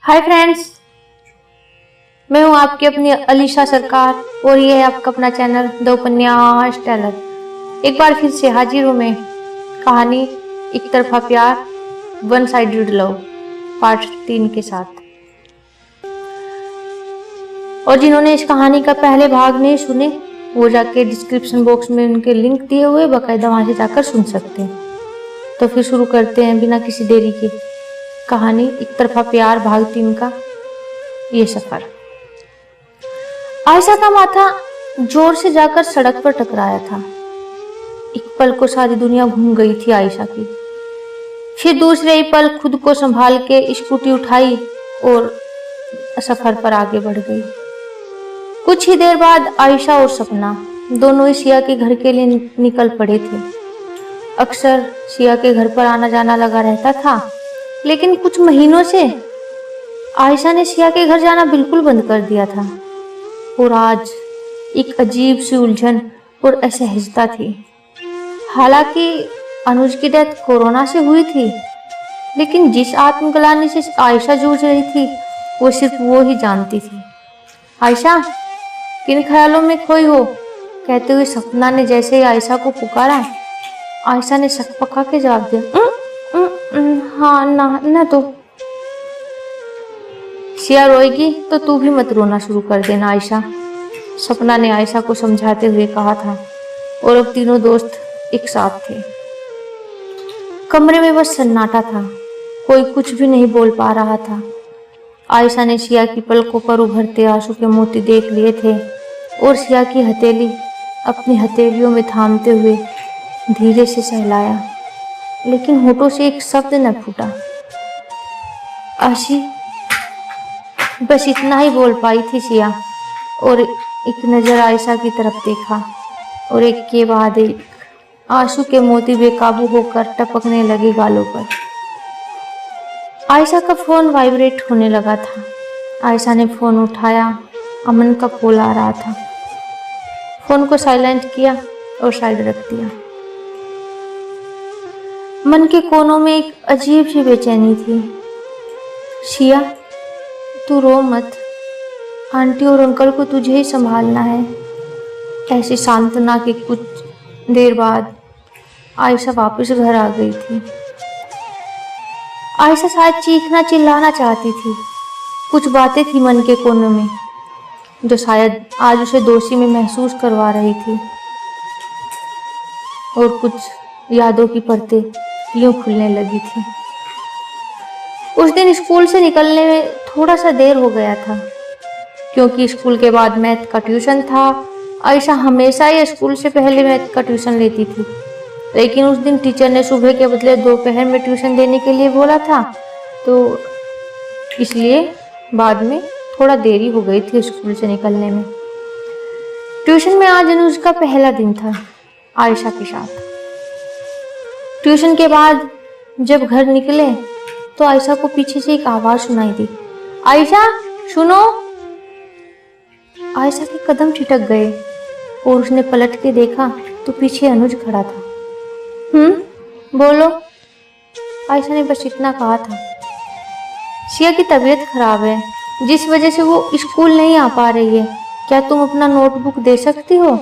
Hi friends, मैं हूं आपकी अपनी अलीशा सरकार और ये है आपका अपना चैनल द उपन्यास टेलर। एक बार फिर से हाजिर हूं मैं कहानी एक तरफा प्यार वन साइडेड लव पार्ट 3 के साथ। और जिन्होंने इस कहानी का पहले भाग नहीं सुने वो जाके डिस्क्रिप्शन बॉक्स में उनके लिंक दिए हुए बाकायदा वहां से जाकर सुन सकते हैं। तो फिर शुरू करते हैं बिना किसी देरी के कहानी एक तरफा प्यार भाग 3 का ये सफर। आयशा का माथा जोर से जाकर सड़क पर टकराया था। एक पल को सारी दुनिया घूम गई थी आयशा की। फिर दूसरे ही पल खुद को संभाल के स्कूटी उठाई और सफर पर आगे बढ़ गई। कुछ ही देर बाद आयशा और सपना दोनों ही सिया के घर के लिए निकल पड़े थे। अक्सर सिया के घर पर आना जाना लगा रहता था, लेकिन कुछ महीनों से आयशा ने सिया के घर जाना बिल्कुल बंद कर दिया था। और आज एक अजीब सी उलझन और असहजता थी। हालांकि अनुज की डेथ कोरोना से हुई थी, लेकिन जिस आत्मग्लानि से आयशा जूझ रही थी वो सिर्फ वो ही जानती थी। आयशा, किन ख्यालों में खोई हो? कहते हुए सपना ने जैसे ही आयशा को पुकारा, आयशा ने सकपका के जवाब दिया, हाँ ना तो। सिया रोएगी तो तू भी मत रोना शुरू कर देना आयशा, सपना ने आयशा को समझाते हुए कहा था। और अब तीनों दोस्त एक साथ थे। कमरे में बस सन्नाटा था, कोई कुछ भी नहीं बोल पा रहा था। आयशा ने सिया की पलकों पर उभरते आंसू के मोती देख लिए थे और सिया की हथेली अपनी हथेलियों में थामते हुए धीरे से सहलाया, लेकिन होठों से एक शब्द न फूटा। आशी, बस इतना ही बोल पाई थी सिया। और एक नजर आयशा की तरफ देखा और एक के बाद एक आंसू के मोती बेकाबू होकर टपकने लगे गालों पर। आयशा का फोन वाइब्रेट होने लगा था। आयशा ने फोन उठाया। अमन का कॉल आ रहा था। फोन को साइलेंट किया और साइड रख दिया। मन के कोनों में एक अजीब सी बेचैनी थी। सिया, तू रो मत, आंटी और अंकल को तुझे ही संभालना है। ऐसी सांत्वना के कुछ देर बाद आयशा वापस घर आ गई थी। आयशा शायद चीखना चिल्लाना चाहती थी। कुछ बातें थी मन के कोनों में जो शायद आज उसे दोषी में महसूस करवा रही थी। और कुछ यादों की परतें यूं खुलने लगी थी। उस दिन स्कूल से निकलने में थोड़ा सा देर हो गया था, क्योंकि स्कूल के बाद मैथ का ट्यूशन था। आयशा हमेशा ही स्कूल से पहले मैथ का ट्यूशन लेती थी, लेकिन उस दिन टीचर ने सुबह के बदले दोपहर में ट्यूशन देने के लिए बोला था, तो इसलिए बाद में थोड़ा देरी हो गई थी स्कूल से निकलने में। ट्यूशन में आज अनुज का पहला दिन था आयशा के साथ। ट्यूशन के बाद जब घर निकले तो आयशा को पीछे से एक आवाज सुनाई दी, आयशा सुनो। आयशा के कदम ठिठक गए और उसने पलट के देखा तो पीछे अनुज खड़ा था। बोलो, आयशा ने बस इतना कहा था। सिया की तबीयत खराब है, जिस वजह से वो स्कूल नहीं आ पा रही है। क्या तुम अपना नोटबुक दे सकती हो?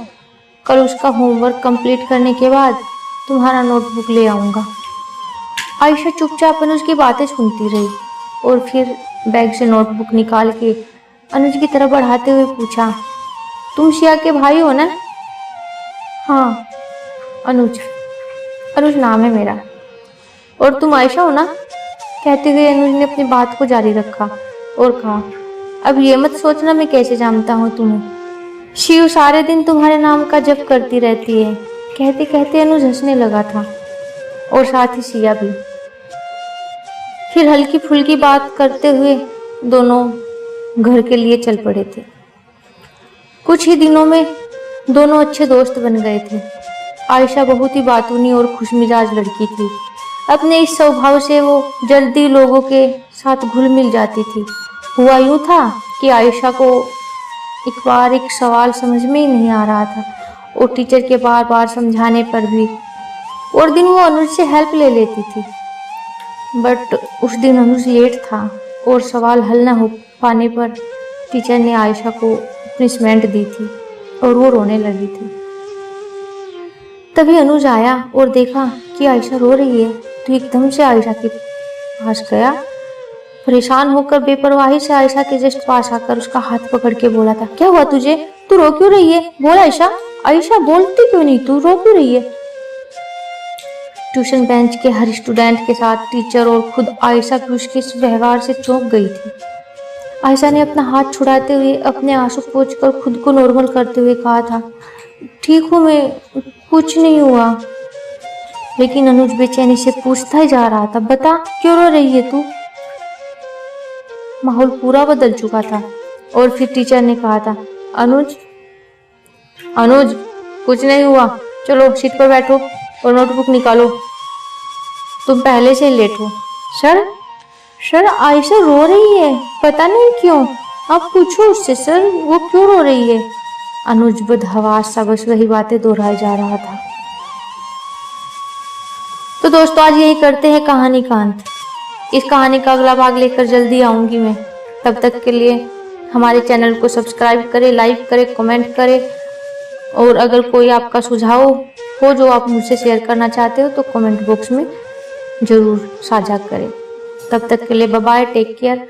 कल उसका होमवर्क कंप्लीट करने के बाद तुम्हारा नोटबुक ले आऊंगा। आयशा चुपचाप अनुज की बातें सुनती रही और फिर बैग से नोटबुक निकाल के अनुज की तरफ बढ़ाते हुए पूछा, तुम सिया के भाई हो ना? हाँ, अनुज नाम है मेरा। और तुम आयशा हो ना? कहते हुए अनुज ने अपनी बात को जारी रखा और कहा, अब ये मत सोचना मैं कैसे जानता हूँ तुम्हें। शिव सारे दिन तुम्हारे नाम का जप करती रहती है। कहते कहते अनुज हंसने लगा था और साथ ही सिया भी। फिर हल्की फुल्की बात करते हुए दोनों घर के लिए चल पड़े थे। कुछ ही दिनों में दोनों अच्छे दोस्त बन गए थे। आयशा बहुत ही बातूनी और खुशमिजाज लड़की थी। अपने इस स्वभाव से वो जल्दी लोगों के साथ घुल मिल जाती थी। हुआ यूं था कि आयशा को एक बार एक सवाल समझ में ही नहीं आ रहा था और टीचर के बार बार समझाने पर भी और दिन वो अनुज से हेल्प ले लेती थी। बट उस दिन अनुज लेट था और सवाल हल न हो पाने पर टीचर ने आयशा को पनिशमेंट दी थी और वो रोने लगी थी। तभी अनुज आया और देखा कि आयशा रो रही है तो एकदम से आयशा के पास गया। परेशान होकर बेपरवाही से आयशा के जस्ट पास आकर उसका हाथ पकड़ के बोला था, क्या हुआ तुझे, तू रो क्यों रही है, बोल आयशा, आयशा बोलती क्यों नहीं, तू रो क्यों रही है। ट्यूशन बेंच के हर स्टूडेंट के साथ टीचर और खुद आयशा भी उसके इस व्यवहार से चौंक गई थी। आयशा ने अपना हाथ छुड़ाते हुए अपने आंसू पोंछकर खुद को नॉर्मल करते हुए कहा था, ठीक हूँ मैं, कुछ नहीं हुआ। लेकिन अनुज बेचैनी से पूछता ही जा रहा था, बता क्यों रो रही है तू। माहौल पूरा बदल चुका था और फिर टीचर ने कहा था, अनुज अनुज कुछ नहीं हुआ, चलो सीट पर बैठो और नोटबुक निकालो, तुम पहले से ही लेट हो। सर आयशा रो रही है, पता नहीं क्यों, आप पूछो उससे सर, वो क्यों रो रही है। अनुज बदहवास सा बस वही बातें दोहराए जा रहा था। तो दोस्तों आज यही करते हैं कहानी का अंत। इस कहानी का अगला भाग लेकर जल्दी आऊंगी मैं। तब तक के लिए हमारे चैनल को सब्सक्राइब करें, लाइक करें, कमेंट करें और अगर कोई आपका सुझाव हो जो आप मुझसे शेयर करना चाहते हो तो कमेंट बॉक्स में जरूर साझा करें। तब तक के लिए बाय बाय, टेक केयर।